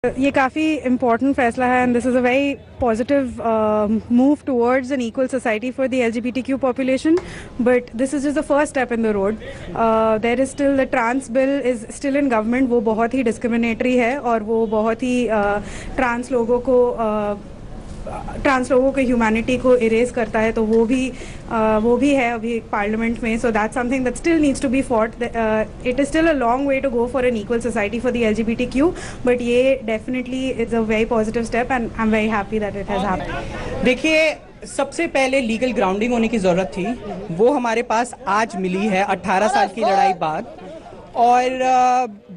ये काफ़ी इम्पॉर्टेंट फैसला है and this is a very positive move towards an equal society for the LGBTQ population, but this is just the first step in the road. There is still the trans bill is still in government. वो बहुत ही discriminatory है और वो बहुत ही trans लोगों के humanity को erase करता है. तो वो भी है अभी पार्लियामेंट में. So that's something that still needs to be fought. It is still a long way to go for an equal society for the LGBTQ, but ये definitely is a very positive step and I am very happy that it has happened. देखिए, सबसे पहले legal grounding होने की ज़रूरत थी. वो हमारे पास आज मिली है 18 साल की लड़ाई बाद. और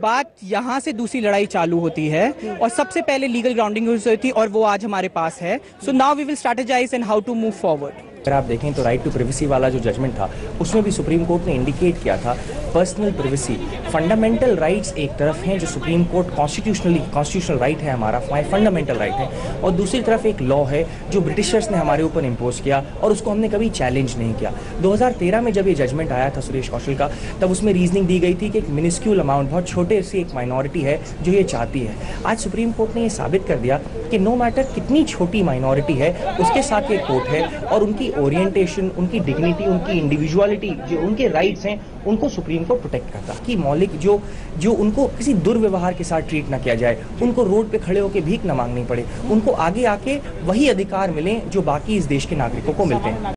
बात यहाँ से दूसरी लड़ाई चालू होती है और सबसे पहले लीगल ग्राउंडिंग हुई थी और वो आज हमारे पास है. So now we will strategise and how to move forward. अगर आप देखें तो राइट टू प्रिवेसी वाला जो जजमेंट था उसमें भी सुप्रीम कोर्ट ने इंडिकेट किया था पर्सनल प्रिवेसी, फंडामेंटल राइट्स एक तरफ हैं जो सुप्रीम कोर्ट कॉन्स्टिट्यूशनल राइट है हमारा, फंडामेंटल राइट है, और दूसरी तरफ एक लॉ है जो ब्रिटिशर्स ने हमारे ऊपर इम्पोज किया और उसको हमने कभी चैलेंज नहीं किया. 2013 में जब ये जजमेंट आया था सुरेश कौशल का, तब उसमें रीजनिंग दी गई थी कि एक मिनिस्क्यूल अमाउंट, बहुत छोटे सी एक माइनॉरिटी है जो ये चाहती है. आज सुप्रीम कोर्ट ने ये साबित कर दिया कि नो मैटर कितनी छोटी माइनॉरिटी है उसके साथ ये कोर्ट है और उनकी ओरिएंटेशन, उनकी डिग्निटी, उनकी इंडिविजुअलिटी, जो उनके राइट्स हैं उनको सुप्रीम कोर्ट प्रोटेक्ट करता कि मौलिक जो उनको किसी दुर्व्यवहार के साथ ट्रीट ना किया जाए, उनको रोड पे खड़े होकर भीख ना मांगनी पड़े, उनको आगे आके वही अधिकार मिलें जो बाकी इस देश के नागरिकों को मिलते हैं.